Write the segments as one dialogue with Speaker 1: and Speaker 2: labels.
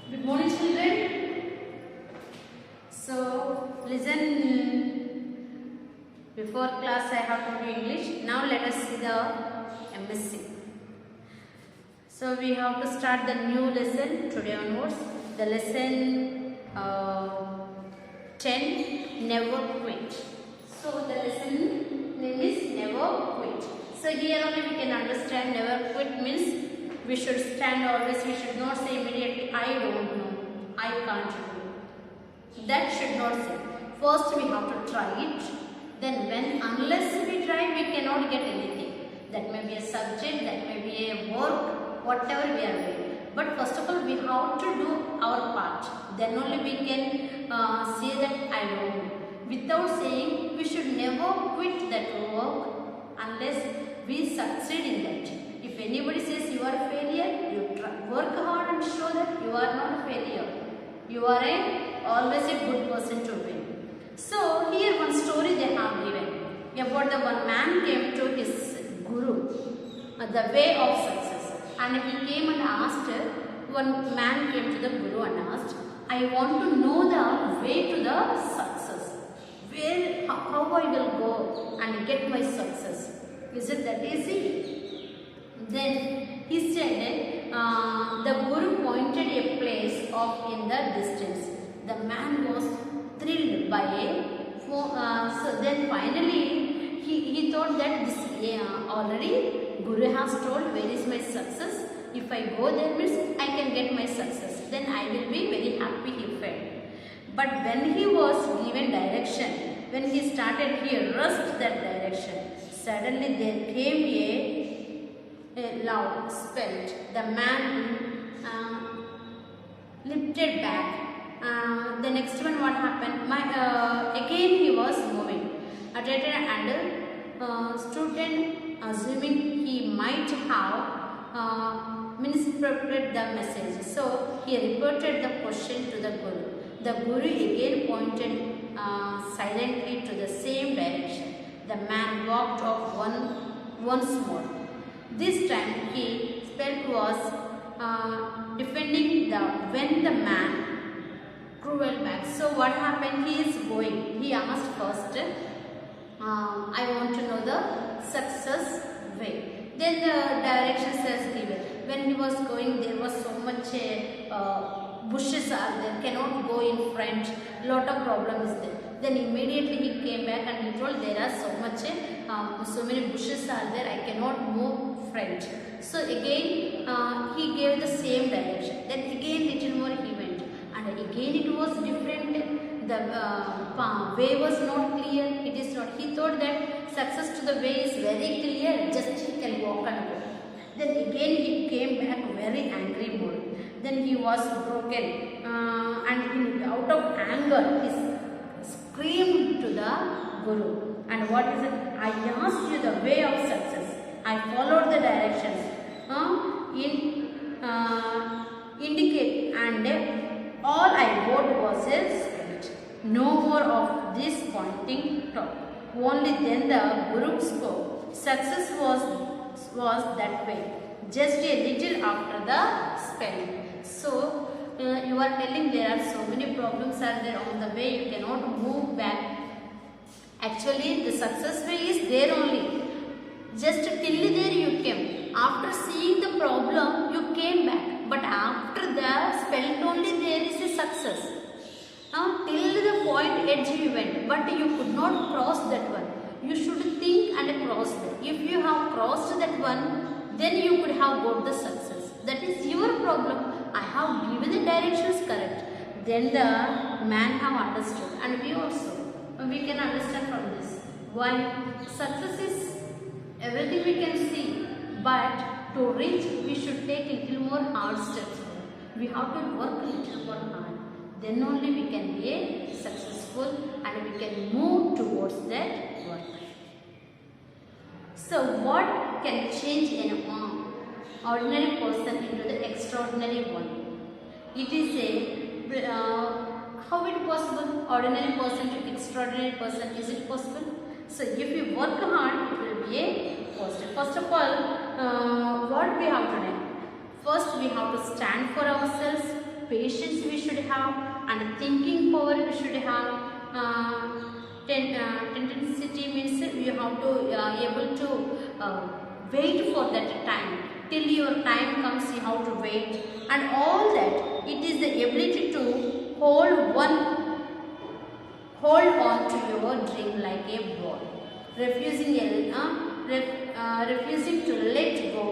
Speaker 1: Good morning, children. So, listen. Before class, I have to do English. Now, let us see the MSc. So, we have to start the new lesson today onwards. The lesson 10, Never Quit. So, the lesson name is Never Quit. So, here only we can understand never quit means we should stand always. We should not say immediately, I don't know, I can't do. That should not say. First, we have to try it. Then, unless we try, we cannot get anything. That may be a subject, that may be a work, whatever we are doing. But first of all, we have to do our part. Then only we can say that I don't know. Without saying, we should never quit that work unless we succeed in that. If anybody says you are a failure, you try, work hard and show that you are not a failure. You are always a good person to win. So here one story they have given about the one man came to his guru, the way of success, and he came and asked. One man came to the guru and asked, I want to know the way to the success. Where, how I will go and get my success? Is it that easy? Then he said, the guru pointed a place off in the distance. The man was thrilled by it. So then finally he thought that this already guru has told where is my success. If I go there means I can get my success. Then I will be very happy, he felt. But when he was given direction, when he started, he rushed that direction. Suddenly there came a loud spell. The man lifted back. The next one, what happened? Again he was moving. And student, assuming he might have misinterpreted the message, so he reported the question to the guru. The guru again pointed silently to the same direction. The man walked off once more. This time his spell was defending when the man cruel back. So what happened? He is going. He asked first, I want to know the success way. Then the directions is given. When he was going, there was so much bushes are there, cannot go in front, lot of problem is there. Then immediately he came back and he told there are so many bushes are there, I cannot move front. So again he gave the same direction. Then again little more he went, and again it was different. The way was not clear. It is not. He thought that success to the way is very clear, just he can walk and go. Then again he came back very angry mood. Then he was broken and out of anger he screamed to the guru. And what is it? I asked you the way of success. I followed the directions. Indicate, and all I got was a spirit. No more of this pointing talk. Only then the guru spoke. Success was that way, just a little after the spell. So you are telling there are so many problems are there on the way, you cannot move back. Actually the success way is there only, just till there you came. After seeing the problem you came back, but after the spell only there is a success. Now till the point edge you went, but you could not cross that one. You should think and cross that. If you have crossed that one, then you could have got the success. That is your problem. I have given the directions correct. Then the man have understood, and we also we can understand from this why success is everything we can see, but to reach we should take little more hard steps. We have to work a little more hard. Then only we can be successful and we can move towards that work. So what can change an ordinary person into the extraordinary one? It is how it possible? Ordinary person to extraordinary person, is it possible? So if you work hard, it will be a positive. First of all, what we have to do? First we have to stand for ourselves. patience we should have, and thinking power we should have. Tenacity means you have to able to wait for that time. Till your time comes, you have to wait, and all that. It is the ability to hold on to your dream like a ball, refusing to let go.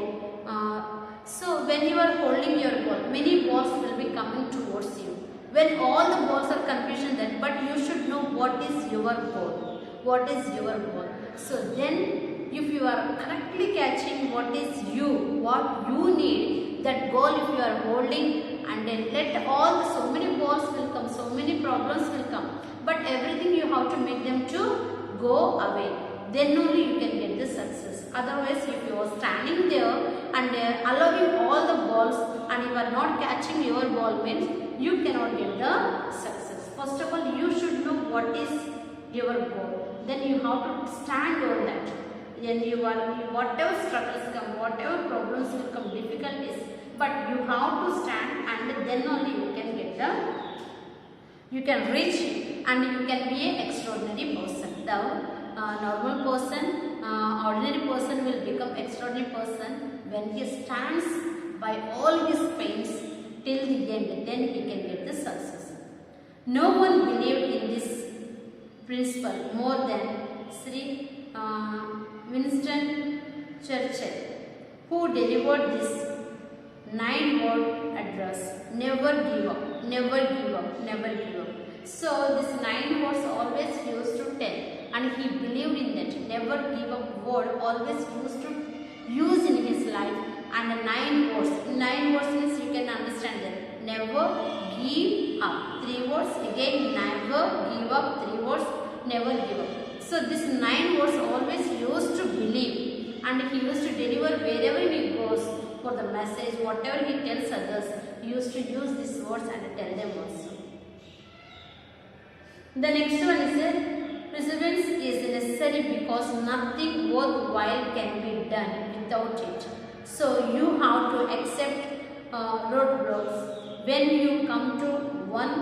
Speaker 1: So when you are holding your ball, many balls will be coming towards you. When all the balls are confusion, then but you should know what is your goal. What is your goal? So then, if you are correctly catching what you need, that goal if you are holding, and then let so many balls will come, so many problems will come, but everything you have to make them to go away. Then only you can get the success. Otherwise, if you are standing there and allowing all the balls and you are not catching your ball, means you cannot get the success. First of all, you should know what is your goal. Then you have to stand on that. Then whatever struggles come, whatever problems will come, difficulties, but you have to stand, and then only you can reach it, and you can be an extraordinary person. The normal person, ordinary person will become extraordinary person when he stands by all his pains till the end. Then he can get the success. No one believed in this principle more than Sri Winston Churchill, who delivered this 9-word address: never give up, never give up, never give up. So this 9 words always used to tell, and he believed in that never give up word always used to use in his life. And the 9 words, 9 words means you can understand that never give up. 3 words again, never give up. 3 words, never give up. So this 9 words always used to believe, and he used to deliver wherever he goes for the message, whatever he tells others, he used to use these words and tell them also. The next one is perseverance is necessary because nothing worthwhile can be done without it. So you have to accept roadblocks. When you come to one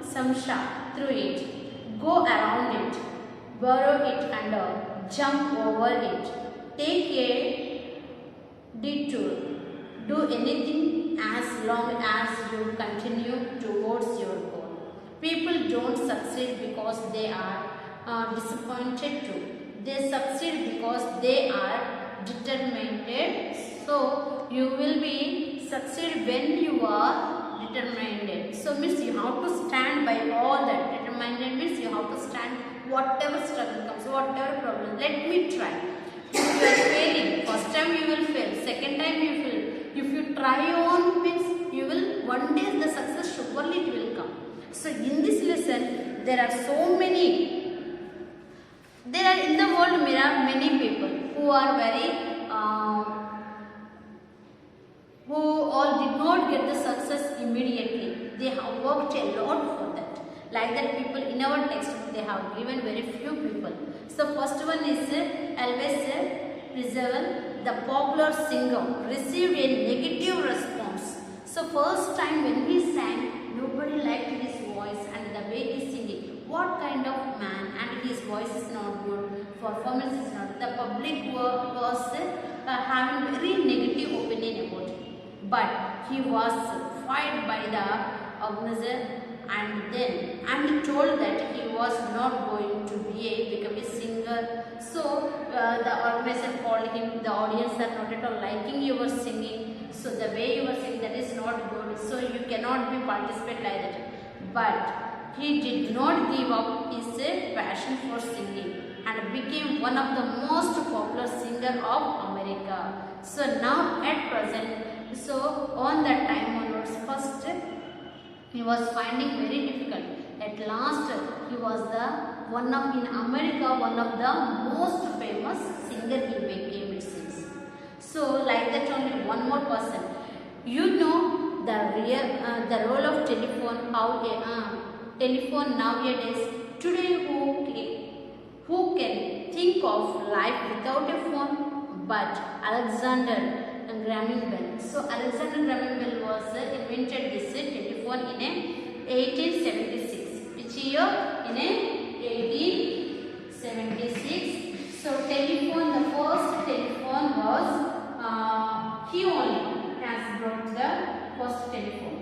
Speaker 1: samsha, through it, go around it, borrow it, and jump over it. Take a detour. Do anything as long as you continue towards your goal. People don't succeed because they are disappointed too. They succeed because they are determined. So you will be succeed when you are determined. So means you have to stand by all that. Determined means you have to stand whatever struggle comes, whatever problem. Let me try. If you are failing, first time you will fail, second time you will. If you try on, means you will, one day the success surely it will come. So in this lesson, there are so many, there are in the world there are many people who are very, who all did not get the success immediately. They have worked a lot for that. Like that people in our textbook, they have given very few people. So first one is Elvis Presley, the popular singer, received a negative response. So first time when he sang, nobody liked his voice and the way he singing. What kind of man, and his voice is not good, performance is not. The public was having very negative opinion about him. But he was fired by the organizer and told that he was not going to become a singer. So the organizer called him, the audience are not at all liking your singing, so the way you are singing, that is not good, so you cannot be participate like that. But he did not give up his passion for singing and became one of the most popular singer of America. So now at present, so on that time onwards, first he was finding very difficult. At last, he was the one of in America, one of the most famous singer he became, it seems. So like that only one more person. You know the role of telephone, how telephone nowadays. Today who can think of life without a phone? But Alexander Graham Bell. So Alexander Graham Bell was invented this telephone in 1876. Which year? In 1876. So telephone, the first telephone was he only has brought the first telephone.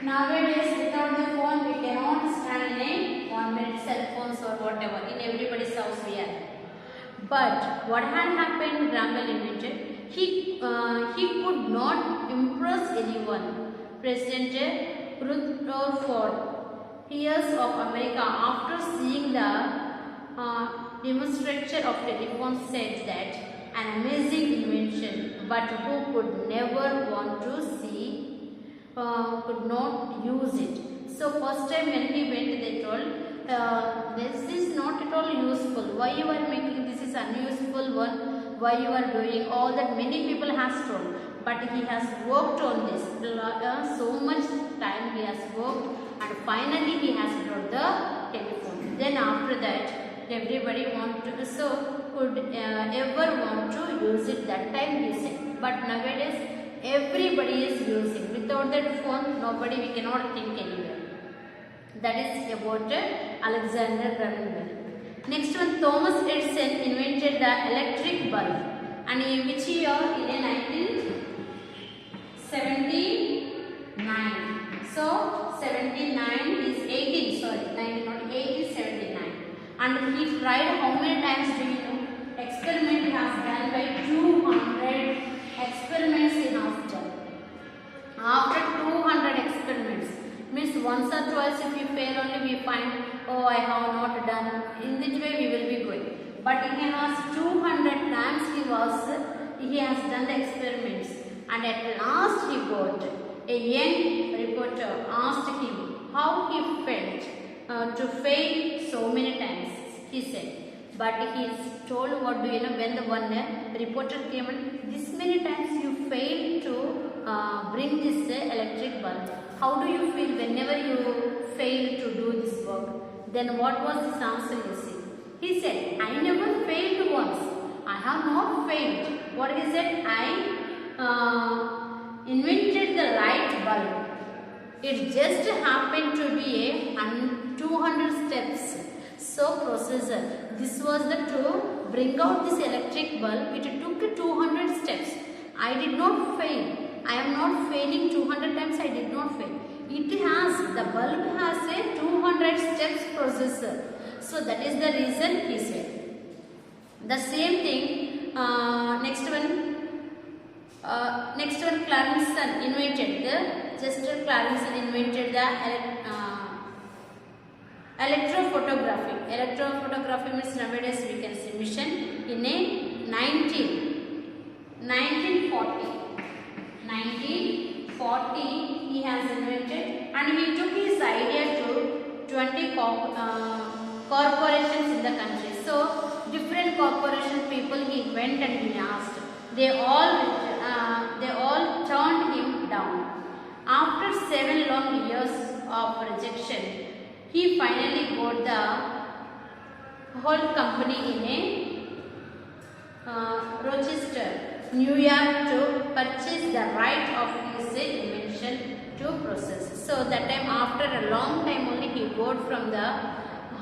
Speaker 1: Nowadays, without the phone, we cannot stand in a 1 minute cell phones or whatever. In everybody's house we are. But what had happened? Graham Bell invented. He could not impress anyone. President Rutherford Hayes of America, after seeing the demonstration of telephone, said that an amazing invention, but who could never want to see, could not use it. So first time when he went, they told, this is not at all useful. Why you are making this is unuseful one? Why you are doing all that? Many people has told, but he has worked on this. So much time he has worked, and finally he has brought the telephone. Then after that, everybody want to, so could ever want to use it. That time he said, but nowadays everybody is using. Without that phone, nobody, we cannot think anywhere. That is about Alexander Graham Bell. Next one, Thomas Edison invented the electric bulb, and in which year? In 1979. So 79 is 18. Sorry, 1879. And he tried how many times? Do you know? Experiment has done by 200 experiments he has done. After 200 experiments, means once or twice if we fail only we find, oh, I have not done. In this way we will be going. But he has 200 times he has done the experiments, and at last he got a young reporter asked him how he felt to fail so many times. He said, but he is told, what do you know, when the one reporter came and this many times you failed to bring this electric bulb. How do you feel whenever you fail to do this work? Then what was his answer, you see? He said, I never failed once. I have not failed. What he said? I invented the light bulb. It just happened to be a 200 steps. So processor, this was the to bring out this electric bulb. It took 200 steps. I did not fail. I am not failing 200 times. I did not fail. It has, the bulb has a 200 steps processor. So that is the reason he said. The same thing. Next one, Clarkson invented the electrophotography. Electrophotography means nowadays we can see mission in a 1940 he has invented, and he took his idea to 20 corporations in the country. So different corporation people he went and he asked. They all turned him down. After 7 long years of rejection, he finally got the whole company in a Rochester, New York, to purchase the right of his invention to process. So that time, after a long time only, he got from the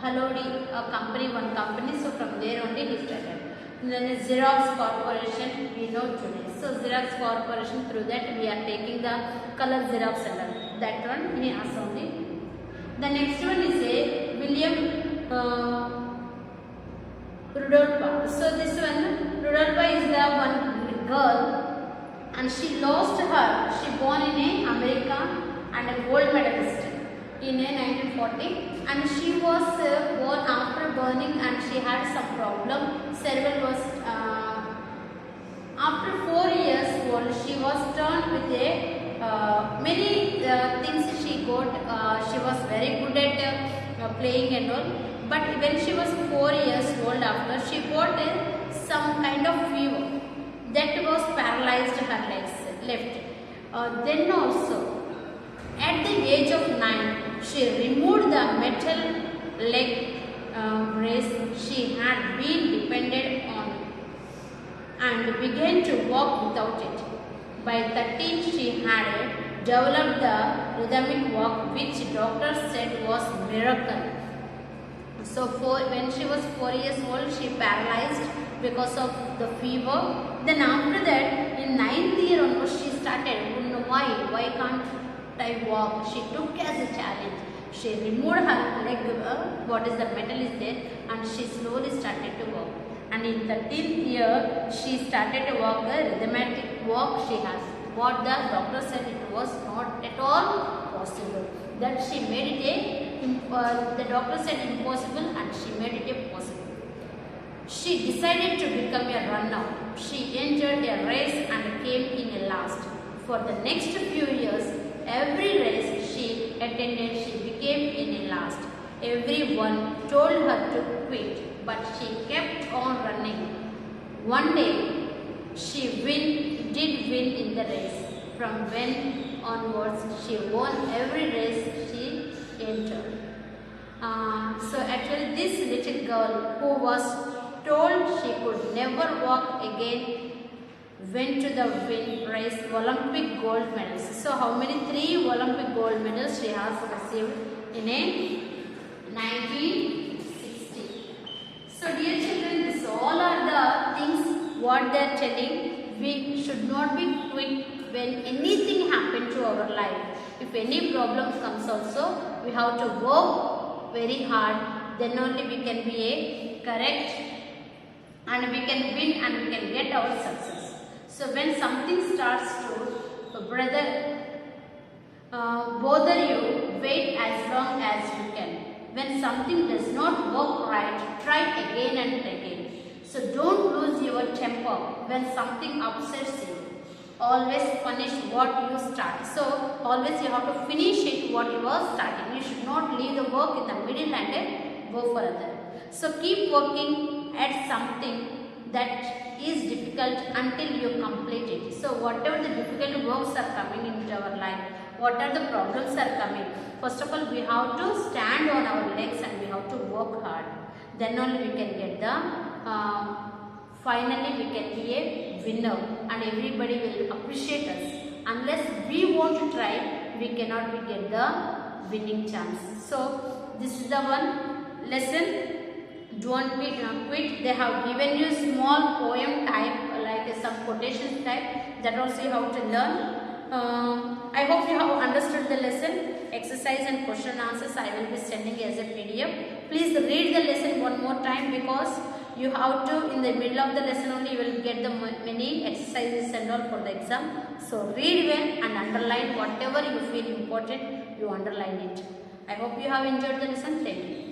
Speaker 1: Halodi company, one company. So from there only he started. And then Xerox Corporation we know today. So Xerox Corporation, through that we are taking the color Xerox and that one he has only. The next one is a William Rudolph. So this one, Rudolph is the one girl, and she lost her. She born in America and a gold medalist in 1940, and she was born after burning, and she had some problem. Cerebral was after 4 years old. She was turned with a many things she got. She was very good at playing and all. But when she was 4 years old, after she got some kind of fever that was paralyzed her legs left. Then also, at the age of 9, she removed the metal leg brace she had been dependent on and began to walk without it. By 13, she had developed the rhythmic walk, which doctors said was miracle. So when she was 4 years old, she paralyzed because of the fever. Then after that, in 9th year onwards, she started, why can't I walk? She took as a challenge. She removed her leg, what is the metal is there, and she slowly started to walk. And in 13th year, she started to walk a rhythmic walk she has. What the doctor said, it was not at all possible. That she made it the doctor said impossible, and she made it possible. She decided to become a runner. She entered a race and came in a last. For the next few years, every race she attended, she became in a last. Everyone told her to quit, but she kept on running. One day, she did win in the race. From when onwards, she won every race she entered. So actually, this little girl who was told she could never walk again went to the race, Olympic gold medals. So how many? 3 Olympic gold medals she has received in 1960. So dear children, this all are the things what they are telling. We should not be quick when anything happens to our life. If any problem comes also, we have to work very hard. Then only we can be a correct, and we can win, and we can get our success. So when something starts to bother you, wait as long as you can. When something does not work right, try again and again. So don't lose your temper when something upsets you. Always finish what you start. So always you have to finish it what you are starting. You should not leave the work in the middle and go further. So keep working at something that is difficult until you complete it. So whatever the difficult works are coming into our life, what are the problems are coming, first of all we have to stand on our legs and we have to work hard. Then only we can get the finally we can be a winner, and everybody will appreciate us. Unless we want to try, we cannot get the winning chance. So this is the one lesson. Don't be quit. They have given you small poem type, like some quotation type, that also you have to learn. I hope you have understood the lesson. Exercise and question answers I will be sending as a PDF. Please read the lesson one more time, because you have to, in the middle of the lesson only you will get the many exercises and all for the exam. So read well and underline whatever you feel important, you underline it. I hope you have enjoyed the lesson. Thank you.